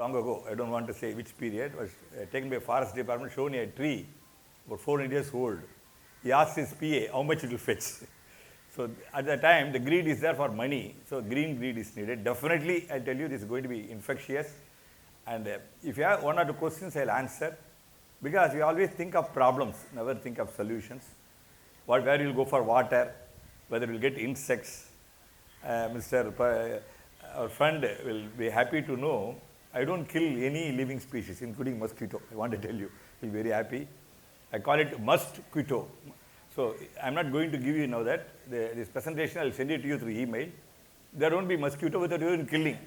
long ago, I don't want to say which period, was taken by forest department, shown a tree about 400 years old. He asked his PA how much it will fetch. So at that time, the greed is there for money. So green greed is needed. Definitely, I tell you, this is going to be infectious. And if you have one or two questions, I'll answer. Because we always think of problems, never think of solutions. Where you'll go for water, whether you'll get insects. Our friend will be happy to know I don't kill any living species, including mosquito. I want to tell you, he'll be very happy. I call it must-quito. So I'm not going to give you now that. This presentation, I'll send it to you through email. There won't be mosquito without even killing.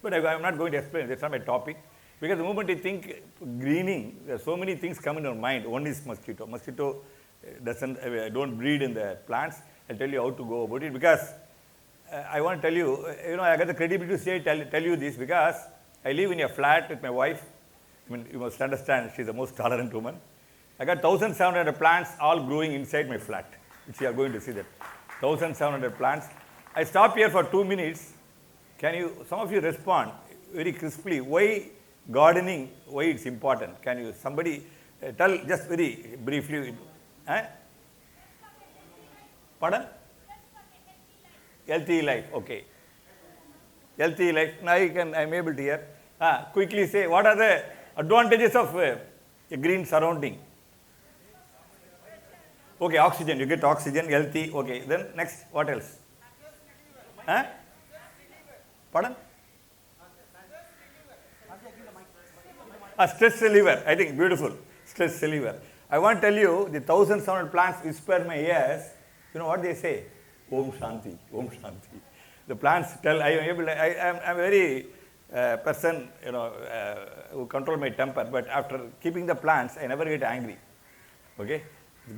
But I'm not going to explain. That's not my topic. Because the moment you think greening, there are so many things come in your mind. One is mosquito. Mosquito don't breed in the plants. I'll tell you how to go about it. Because I want to tell you, I got the credibility to say, tell you this because I live in a flat with my wife. I mean, you must understand, she's the most tolerant woman. I got 1,700 plants all growing inside my flat, which you are going to see that. 1,700 plants. I stop here for 2 minutes. Some of you respond very crisply, why gardening, why it's important? Can you, somebody tell just very briefly? Pardon? Healthy life, okay. Healthy life, now I'm able to hear. Quickly say, what are the advantages of a green surrounding? Okay, oxygen, you get oxygen, healthy, okay. Then next, what else? Pardon? Stress reliever, I think, beautiful. Stress reliever. I want to tell you, the 1,700 plants whisper in my ears, you know what they say? Om Shanti, Om Shanti. The plants tell, I'm a very person, who control my temper, but after keeping the plants, I never get angry. Okay?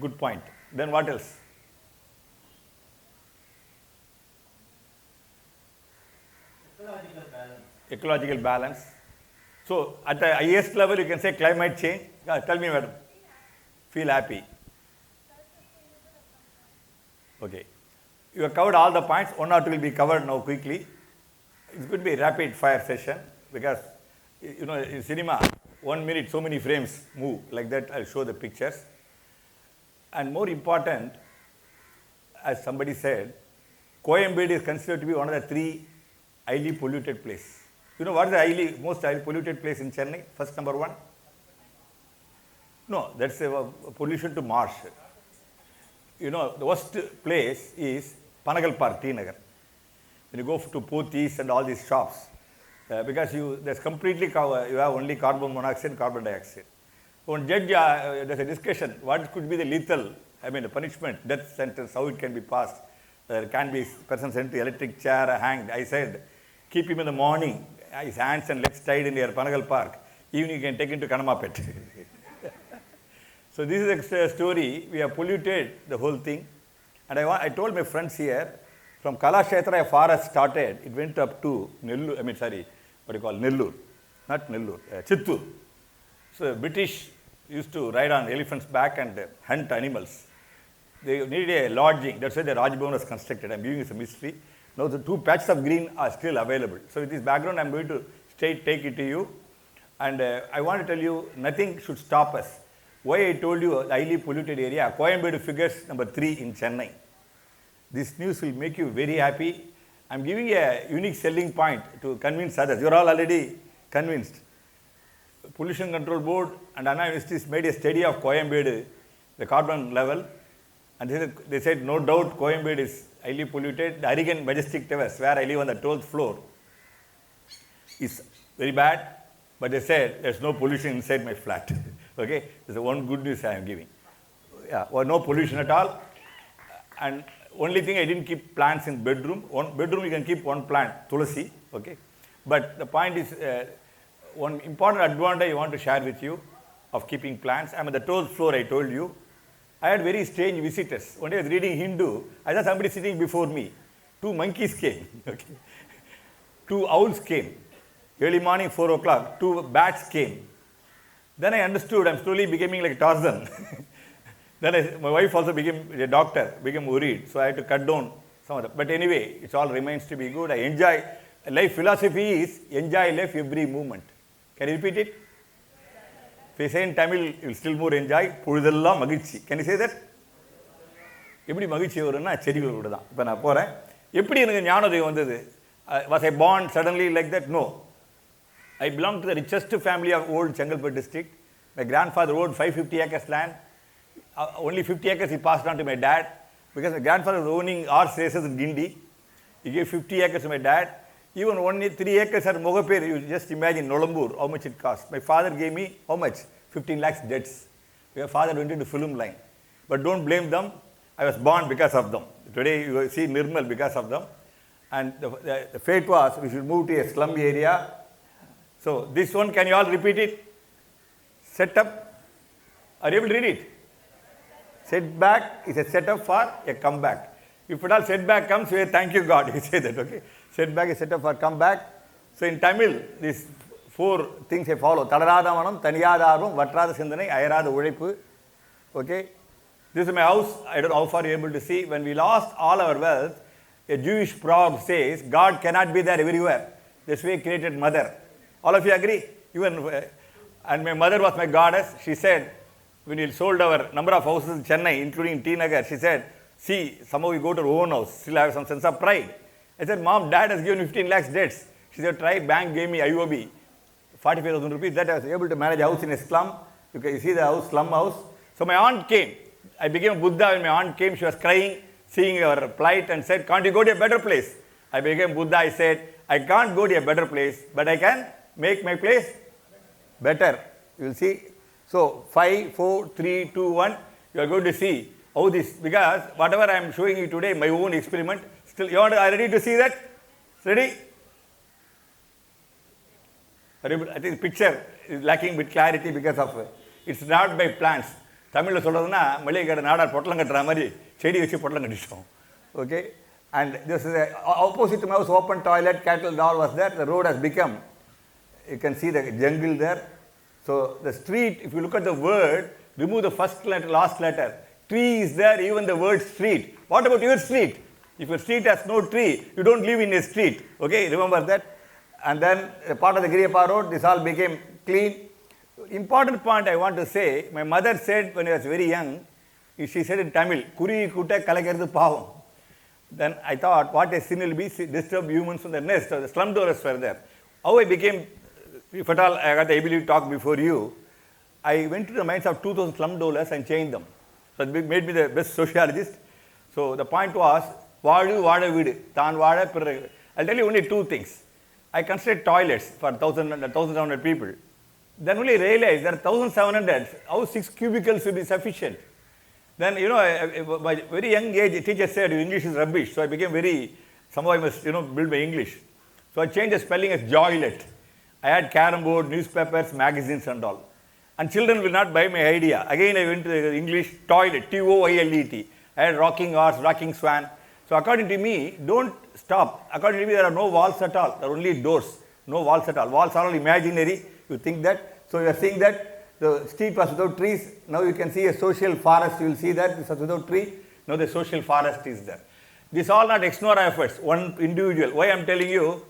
Good point. Then what else? Ecological balance. So, at the highest level, you can say climate change. Tell me, madam. Feel happy. Okay. You have covered all the points. One or two will be covered now quickly. It's going to be a rapid fire session because, in cinema, 1 minute, so many frames move. Like that, I'll show the pictures. And more important, as somebody said, Coimbatore is considered to be one of the 3 highly polluted places. You know what is the most highly polluted place in Chennai? First, number 1? No, that's a pollution to marsh. The worst place is Panagal Park, T Nagar. When you go to Pothis and all these shops, because there's completely you have only carbon monoxide and carbon dioxide. One judge, there's a discussion, what could be the lethal, the punishment, death sentence, how it can be passed. There can be person sent to electric chair, hanged. I said, keep him in the morning, his hands and legs tied in your Panagal Park. Evening you can take him to Kanamapet. So this is a story. We have polluted the whole thing. And I told my friends here, from Kalakshetra, a forest started. It went up to Nellur, Nellur. Not Nellur, Chittur. So British used to ride on elephants' back and hunt animals. They needed a lodging. That's why the Rajbhavan was constructed. I'm giving you some history. Now the 2 patches of green are still available. So with this background, I'm going to take it to you. And I want to tell you, nothing should stop us. Why I told you the highly polluted area, Coimbatore figures number 3 in Chennai. This news will make you very happy. I'm giving a unique selling point to convince others. You're all already convinced. Pollution Control Board and Anna University made a study of Coimbatore, the carbon level, and they said no doubt Coimbatore is highly polluted. The Arigan Majestic Towers, where I live on the 12th floor, is very bad, but they said there's no pollution inside my flat. Okay, this is one good news I am giving. Yeah, or no pollution at all. And only thing I didn't keep plants in bedroom. One bedroom you can keep 1 plant, tulasi. Okay, but the point is one important advantage I want to share with you of keeping plants. I'm on the 12th floor. I told you. I had very strange visitors. One day I was reading Hindu. I saw somebody sitting before me. 2 monkeys came. Okay, 2 owls came. Early morning, 4 o'clock. 2 bats came. Then I understood, I'm slowly becoming like Tarzan. Then my wife also became a doctor, became worried. So I had to cut down some of that. But anyway, it all remains to be good. I enjoy life philosophy is enjoy life every moment. Can you repeat it? If you say in Tamil, you will still more enjoy. பொழுதெல்லாம் மகிழ்ச்சி. Can you say that? எப்படி மகிழ்ச்சி வரும்னா செடிகள் கூட தான். இப்போ நான் போகிறேன். எப்படி எனக்கு ஞானோதயம் வந்தது? Was I born suddenly like that? No. I belong to the richest family of old Chengalpet district. My grandfather owned 550 acres land. Only 50 acres he passed on to my dad. Because my grandfather was owning horse races in Gindi. He gave 50 acres to my dad. Even only 3 acres at Mogapir, you just imagine Nolambur, how much it cost. My father gave me, how much? 15 lakhs debts. My father went into film line. But don't blame them. I was born because of them. Today you see Nirmal because of them. And the fate was, we should move to a slum area. So this one, can you all repeat it? Set up. Are you able to read it? Setback is a setup for a comeback. If at all setback comes, we say, thank you God. You say that, okay? Setback is setup for comeback. So in Tamil, these 4 things I follow. Tadarada manam, taniyada arvam, vatrada sindhanai, ayarada uzhaipu. Okay? This is my house. I don't know how far you're able to see. When we lost all our wealth, a Jewish proverb says, God cannot be there everywhere. This way created mother. All of you agree? Even, and my mother was my goddess. She said, when we sold our number of houses in Chennai, including T. Nagar, she said, see, somehow we go to our own house. Still have some sense of pride. I said, Mom, Dad has given 15 lakhs debts. She said, try, bank gave me IOB, 45,000 rupees. That I was able to manage a house in a slum. You can see the house, slum house. So my aunt came. I became Buddha when my aunt came. She was crying, seeing our plight and said, can't you go to a better place? I became Buddha. I said, I can't go to a better place, but I can make my place better. You will see. So 5, 4, 3, 2, 1, you are going to see how this, because whatever I am showing you today, my own experiment, still, are ready to see that? Ready? I think the picture is lacking with clarity because of, it's not by plants. Tamil சொல்றதுன்னா மளிகை கடை நாடார் பொட்டலம் கட்டுற மாதிரி செடி வச்சு பொட்டலம் கட்டிட்டோம். Okay? And this is opposite to my house, open toilet, cattle all was there. The road has become, you can see the jungle there. So the street, if you look at the word, remove the first letter, last letter. Tree is there, even the word street. What about your street? If your street has no tree, you don't live in a street. Okay, remember that? And then part of the Giriyappa road, this all became clean. Important point I want to say, my mother said when I was very young, she said in Tamil, Kuri kutta kalakkirathu pavam. Then I thought, what a sin will be, disturb humans from the nest. So the slum dwellers were there. How I became, if at all I got the ability to talk before you, I went to the minds of 2,000 slum dwellers and changed them. So it made me the best sociologist. So the point was, Vadu Vada Vidu, Tan Vada Pirra. I'll tell you only 2 things. I constructed toilets for 1,700 people. Then only realized there are 1,700. How 6 cubicles will be sufficient? Then, by very young age, the teacher said, English is rubbish. So I became somehow I must, build my English. So I changed the spelling as joylet. I had carom board, newspapers, magazines and all. And children will not buy my idea. Again, I went to the English toilet, T-O-I-L-E-T. I had rocking horse, rocking swan. So according to me, don't stop. According to me, there are no walls at all. There are only doors. No walls at all. Walls are all imaginary. You think that. So you are seeing that the street was without trees. Now you can see a social forest. You will see that this was without tree. Now the social forest is there. These all not extra efforts. One individual. Why I am telling you?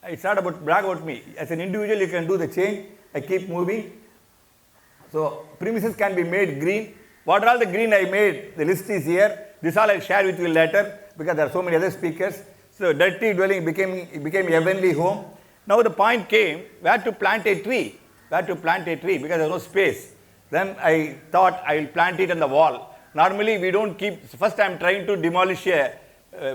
It's not about brag about me. As an individual, you can do the change. I keep moving. So premises can be made green. What are all the green I made? The list is here. This all I'll share with you later because there are so many other speakers. So dirty dwelling became a heavenly home. Now the point came where to plant a tree. Where to plant a tree because there was no space. Then I thought I will plant it on the wall. Normally we don't keep, first I am trying to demolish a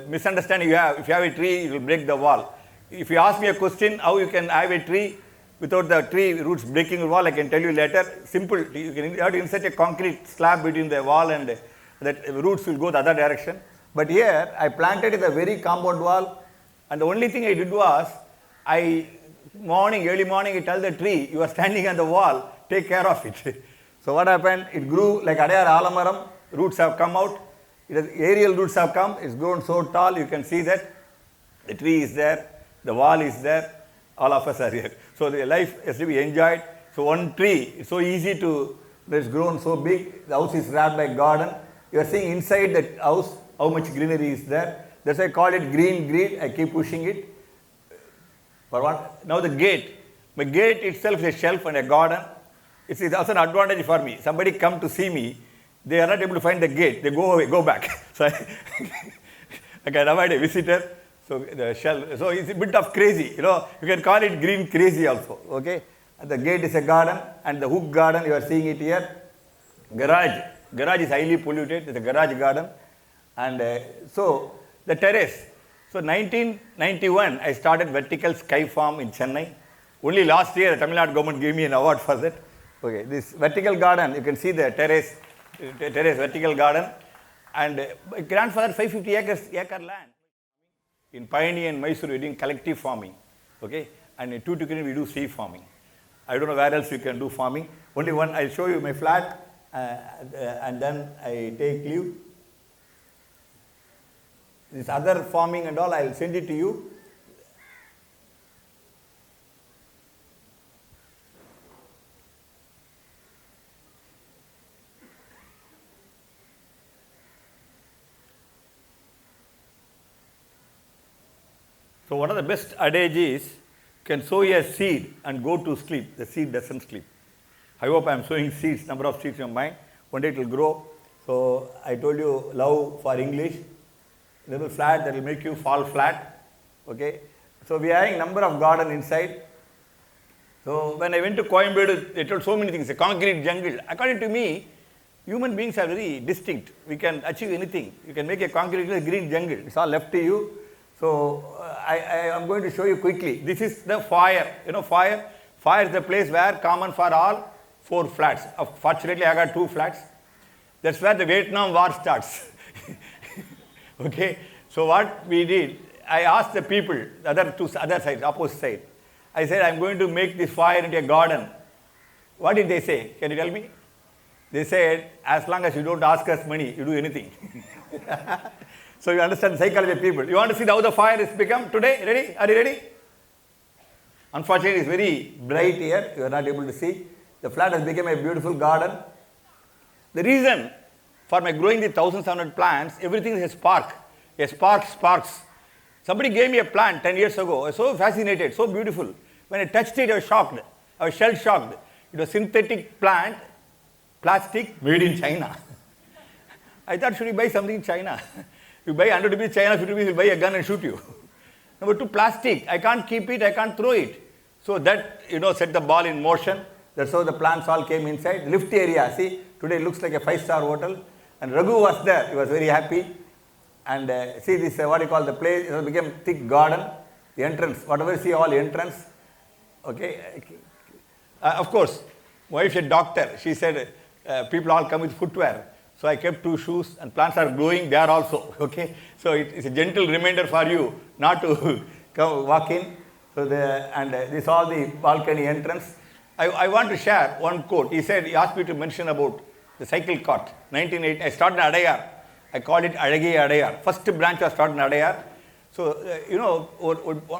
misunderstanding you have. If you have a tree, it will break the wall. If you ask me a question, how you can have a tree without the tree roots breaking the wall, I can tell you later. Simple, you have to insert a concrete slab between the wall and that roots will go the other direction. But here, I planted in the very compound wall and the only thing I did was, early morning, I tell the tree, you are standing on the wall, take care of it. So what happened? It grew like Adayar Alamaram, roots have come out, aerial roots have come, it's grown so tall, you can see that the tree is there, the wall is there, all of us are here. So the life has to be enjoyed. So one tree, it's so easy to, it's grown so big, the house is wrapped by garden. You are seeing inside the house how much greenery is there. That's why I call it green, I keep pushing it. For what? Now the gate. My gate itself is a shelf and a garden. It's also an advantage for me. Somebody come to see me, they are not able to find the gate. They go away, go back. So I can avoid a visitor. So the shelf. So it's a bit of crazy. You know, you can call it green crazy also. Okay. And the gate is a garden, and the hook garden you are seeing it here. Garage. Garage is highly polluted. It's a garage garden, and so the terrace. So 1991, I started vertical sky farm in Chennai. Only last year, the Tamil Nadu government gave me an award for that. Okay, this vertical garden, you can see the terrace vertical garden, and my grandfather 550 acre land. In Payani and Mysore, we are doing collective farming. Okay, and in Tuticorin, we do sea farming. I don't know where else you can do farming. Only one, I'll show you my flat, and then I take leave. This other farming and all, I'll send it to you. So one of the best adage is, you can sow a seed and go to sleep. The seed doesn't sleep. I hope I am sowing seeds, number of seeds in your mind. One day it will grow. So I told you, love for English. Little flat that will make you fall flat. Okay. So we are having number of garden inside. So when I went to Coimbatore, they told so many things. A concrete jungle. According to me, human beings are very distinct. We can achieve anything. You can make a concrete green jungle. It's all left to you. So I am going to show you quickly. This is the fire. You know, fire is the place where common for all 4 flats. Fortunately, I got 2 flats. That's where the Vietnam War starts. Okay. So what we did, I asked the people, the other side, opposite side. I said, I'm going to make this fire into a garden. What did they say? Can you tell me? They said, as long as you don't ask us money, you do anything. So you understand the psychology of people. You want to see how the fire has become today? Ready? Are you ready? Unfortunately, it's very bright here. You are not able to see. The flat has become a beautiful garden. The reason for my growing the 1,700 plants, everything is a spark. A spark sparks. Somebody gave me a plant 10 years ago. I was so fascinated, so beautiful. When I touched it, I was shocked. I was shell shocked. It was synthetic plant, plastic, made in China. I thought, should we buy something in China? You buy 100 rupees China, 50 rupees, will buy a gun and shoot you. Number 2, plastic. I can't keep it, I can't throw it. So that, set the ball in motion. That's how the plants all came inside. Lift area, see, today it looks like a 5-star hotel. And Raghu was there, he was very happy. And see this, what you call the place, it became thick garden. The entrance, whatever you see, all entrance. Okay. Of course, my wife is a doctor. She said, people all come with footwear. So I kept 2 shoes, and plants are growing there also. Okay, so it's a gentle reminder for you not to come walk in. So this all the balcony entrance. I want to share one quote. He asked me to mention about the cycle cart. 1980, I started in Adayar. I called it Adagi Adayar. First branch was started in Adayar. So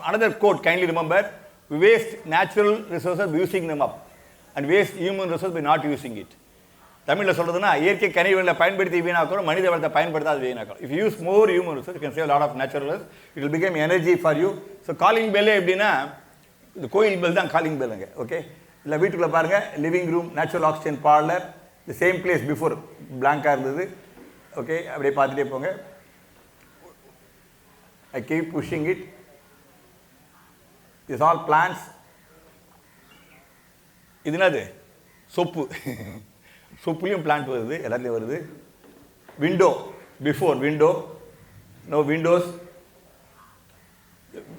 another quote. Kindly remember: we waste natural resources by using them up, and waste human resources by not using it. தமிழ்ல சொல்றதுன்னா இயற்கை கனிவளங்களை பயன்படுத்தி வீணாக்குறோம், மனித வளத்தை பயன்படுத்தாது வீணாக்குறோம். If you use more human resources, you can save a lot of natural resources. It will become energy for you. So calling bell எப்படின்னா இந்த கோயில் bell தான் காலிங் பெல்லுங்க. ஓகே, இல்லை வீட்டுக்குள்ள பாருங்க, living room, natural oxygen parlour, the same place before பிளாங்கா இருந்தது. Okay, அப்படியே பார்த்துட்டே போங்க. I keep pushing it. These all plants. இது என்னது? சொப்பு. சொப்புலையும் பிளான்ட் வருது, எல்லாத்துலேயும் வருது. Window, before window, no windows.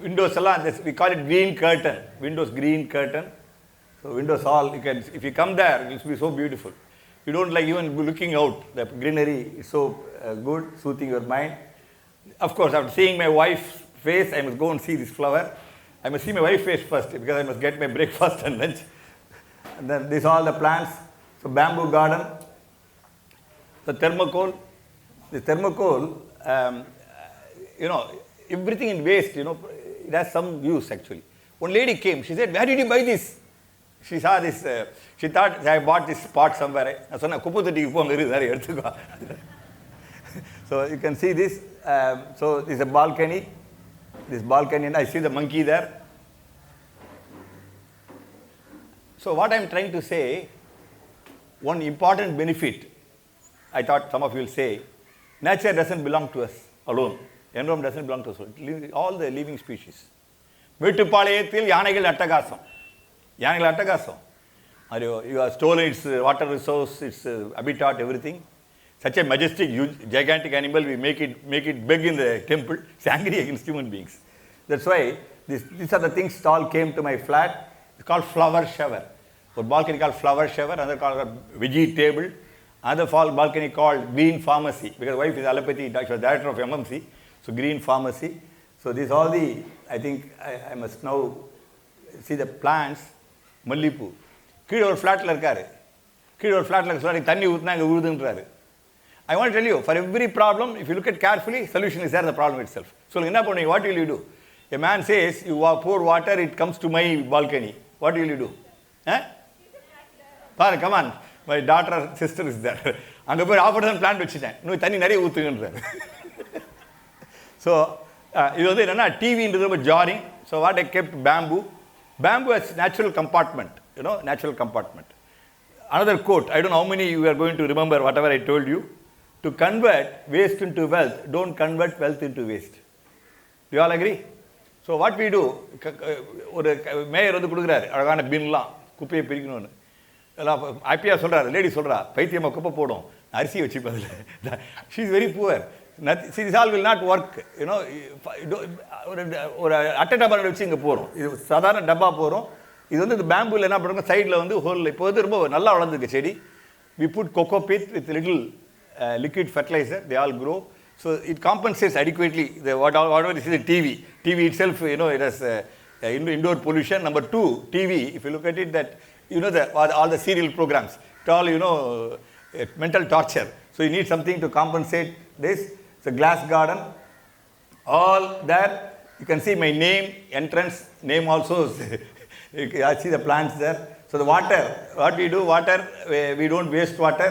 Windows எல்லாம், we call it green curtain. Windows green curtain. So windows all, you can, if you come there, it will be so beautiful. You don't like even looking out. The greenery is so good, soothing your mind. Of course, after seeing my wife's face, I must go and see this flower. I must see my wife's face first because I must get my breakfast and lunch. And then these are all the plants. So bamboo garden. The thermocol. The thermocol, everything in waste, it has some use actually. One lady came, she said, where did you buy this? She saw this, she thought I bought this pot somewhere. I said, so you can see this. So this is a balcony. This balcony, and I see the monkey there. So what I'm trying to say, one important benefit, I thought some of you will say, nature doesn't belong to us alone. Environment doesn't belong to us alone. All the living species. மேட்டுப்பாளையத்தில் யானைகள் அட்டகாசம். யானைகள் அட்டகாசம். You have stolen its water resource, its habitat, everything. Such a majestic, huge, gigantic animal, we make it big in the temple. It's angry against human beings. That's why these are the things all came to my flat. It's called flower shower. One balcony called flower shower, another called vegetable, another balcony called green pharmacy, because wife is allopathy, she was director of MMC, so green pharmacy. So these all the, I think I must now see the plants. மல்லிப்பூ கீழே ஒரு ஃப்ளாட்டில் இருக்காரு, கீழே ஒரு ஃப்ளாட்டில் சொல்லி தண்ணி ஊற்றினா இங்கே உழுதுன்றாரு. I want to tell you, for every problem, if you look at carefully, solution is there in the problem itself. So என்ன பண்ணுவீங்க? What will you do? A man says, you pour water, it comes to my balcony. What will you do? பாரு, come on, my daughter, sister is there. அங்கே போய் ஆஃபர்தான் plant வச்சுட்டேன், இன்னும் தண்ணி நிறைய ஊற்றுங்கன்றாரு. So இது வந்து என்னென்னா டிவின்றது ரொம்ப jarring. So what I kept bamboo. Bamboo has natural compartment, natural compartment. Another quote, I don't know how many you are going to remember whatever I told you. To convert waste into wealth, don't convert wealth into waste. Do you all agree? So what we do, ஒரு mayor வந்து கொடுக்குறாரு அழகான பின்லாம் குப்பையை பிரிக்கணும்னு. எல்லாம் ஹாப்பியாக சொல்கிறாரு, lady சொல்கிறா, பைத்தியமாக குப்பை போடும், அரிசி வச்சு பதில். She is very poor. This all will not work. ஒரு அட்டை டப்பா வச்சு இங்கே போகிறோம், இது சாதாரண டப்பா போகிறோம். இது வந்து இந்த பேம்பூவில் என்ன பண்ணுறோம், சைடில் வந்து ஹோல், இப்போ வந்து ரொம்ப நல்லா வளர்ந்துருக்கு செடி. We put cocoa pit with little liquid fertilizer, they all grow. So it compensates adequately. Whatever is the TV itself, it has indoor pollution. Number two, TV, if you look at it, that all the serial programs, it all mental torture. So you need something to compensate this. It's a glass garden. All there, you can see my name, entrance, name also. I see the plants there. So the water, what we do, we don't waste water.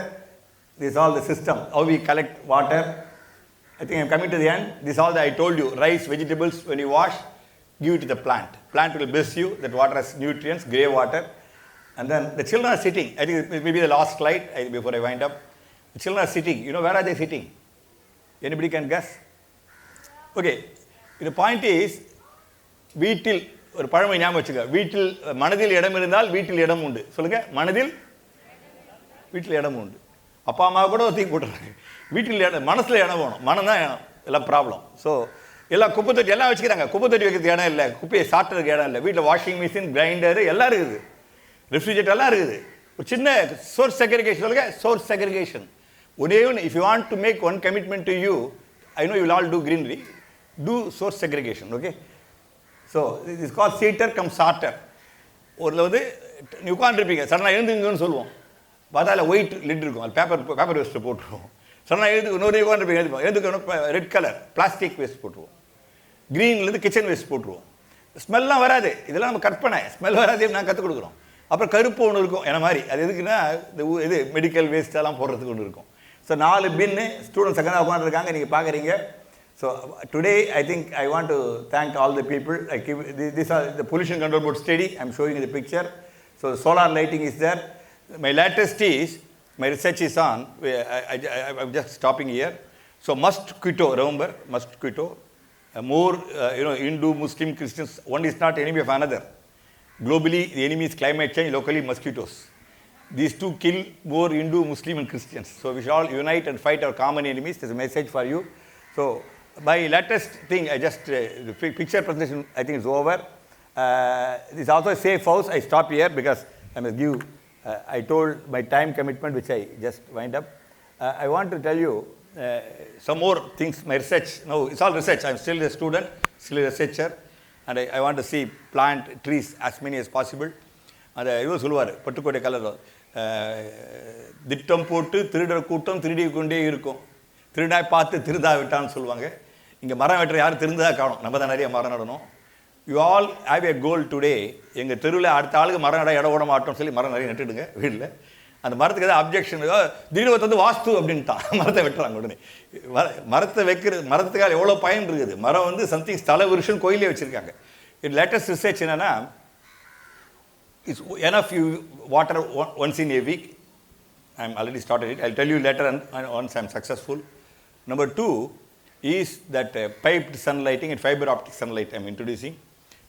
This is all the system, how we collect water. I think I'm coming to the end. This is all that I told you. Rice, vegetables, when you wash, give it to the plant. Plant will bless you. That water has nutrients, grey water. And then the children are sitting. I think it may be the last slide before I wind up. The children are sitting. Where are they sitting? Anybody can guess? Okay. The point is, வீட்டில் ஒரு பழமொழி ஞாபகம் வச்சுக்க, வீட்டில் மனதில் இடம் இருந்தால் வீட்டில் இடம் உண்டு. சொல்லுங்க, மனதில் வீட்டில் இடம் உண்டு. அப்பா அம்மா கூட தூக்கி போட்டுறாங்க. வீட்டில் இடம், மனசில் இடம் வேணும். மனம் தான் எல்லாம் ப்ராப்ளம். ஸோ எல்லாம் குப்பை தொட்டி எல்லாம் வச்சுக்கிறாங்க. குப்பை தொட்டி வைக்கிறதுக்கு இடம் இல்லை, குப்பையை சாப்பிட்றதுக்கு இடம் இல்லை. வீட்டில் வாஷிங் மிஷின், கிரைண்டரு எல்லாம் இருக்குது, ரெஃப்ரிஜரேட்டர் எல்லாம் இருக்குது. ஒரு சின்ன சோர்ஸ் செக்ரிகேஷன் சொல்லுங்க, சோர்ஸ் செக்ரிகேஷன். ஒரே ஒன்று, if you want to make one commitment to you, I know you will all do greenery, do source segregation, okay? So this is called seater cum sorter. ஒருல வந்து நீ உட்காந்துருப்பீங்க, சடனாக எழுந்துங்கன்னு சொல்லுவோம், பார்த்தா அதில் white lid இருக்கும், அது பேப்பர் வேஸ்ட்டு போட்டுருவோம். சடனாக இன்னொரு உட்காந்துருப்பீங்க, எழுதுக்கணும் ரெட் கலர் பிளாஸ்டிக் வேஸ்ட் போட்டுருவோம். க்ரீன்லேருந்து கிச்சன் வேஸ்ட் போட்டுருவோம். ஸ்மெல்லாம் வராது, இதெல்லாம் நம்ம கற்பனை, ஸ்மெல் வராது, நான் கற்றுக் கொடுக்குறோம். அப்புறம் கருப்பு ஒன்று இருக்கும் என்ன மாதிரி, அது எதுக்குன்னா இது மெடிக்கல் வேஸ்ட்டெல்லாம் போடுறதுக்கு ஒன்று இருக்கும். ஸோ 4 பின்னு ஸ்டூடெண்ட்ஸ் அங்கே உட்காந்துருக்காங்க, நீங்கள் பார்க்குறீங்க. So today I think I want to thank all the people. These are the pollution control board study. I'm showing you the picture. So solar lighting is there. My latest is, my research is on, I'm just stopping here. So mosquito, remember, mosquito. More, Hindu, Muslim, Christians, one is not enemy of another. Globally, the enemy is climate change, locally mosquitoes. These two kill more Hindu, Muslim and Christians. So we should all unite and fight our common enemies. There's a message for you. So my latest thing, the picture presentation I think is over. This is also a safe house. I stop here because I must give, I told my time commitment which I just wind up. I want to tell you some more things, my research. No, it's all research. I'm still a student, still a researcher, and I want to see plant trees as many as possible. And இவர் சொல்லுவார், Pattukkottai colour, திட்டம் போட்டு திருடர் கூட்டம் திருடி கொண்டே இருக்கும், திருடாய் பார்த்து திருதா விட்டான்னு சொல்லுவாங்க. இங்கே மரம் வெட்டுற யாரும் திருந்தா காணும், நம்ம தான் நிறைய மரம் நடணும். You all have A goal today. எங்கள் தெருவில் அடுத்த ஆளுக்கு மரம் நட இடம் ஓட மாட்டோம்னு சொல்லி மரம் நிறைய நட்டுடுங்க வீட்டில். அந்த மரத்துக்கு ஏதாவது அப்ஜெக்ஷன், திடீர்னு வந்து வாஸ்து அப்படின்ட்டான், மரத்தை வெட்டுறாங்க உடனே. மரத்தை வைக்கிறது, மரத்துக்காக எவ்வளோ பயன் இருக்குது. மரம் வந்து சம்திங் ஸ்தல விருஷன் கோயிலே வச்சுருக்காங்க. இது லேட்டஸ்ட் ரிசர்ச் என்னென்னா, It's enough you water once in a week. I'm already started it. I'll tell you later and once I'm successful. Number 2 is that piped sunlighting and fiber optic sunlight I'm introducing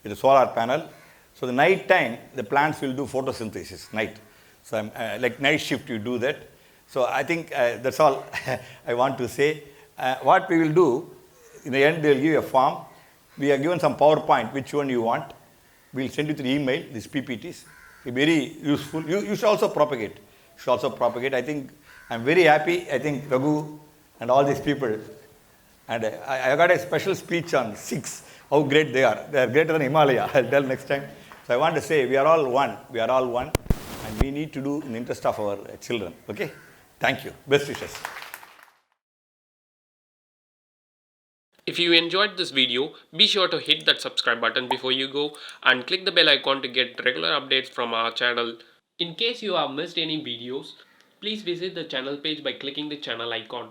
with a solar panel. So the night time, the plants will do photosynthesis, night. So I'm, like night shift, you do that. So I think that's all I want to say. What we will do, in the end, they'll give you a form. We are given some PowerPoint, which one you want. We'll send you through email, these PPTs. It's very useful. You should also propagate. You should also propagate. I think I'm very happy. I think Raghu and all these people. And I got a special speech on 6, how great they are. They are greater than Himalaya. I'll tell next time. So I want to say, we are all one. We are all one. And we need to do in the interest of our children. Okay? Thank you. Best wishes. If you enjoyed this video, be sure to hit that subscribe button before you go and click the bell icon to get regular updates from our channel. In case you have missed any videos, please visit the channel page by clicking the channel icon.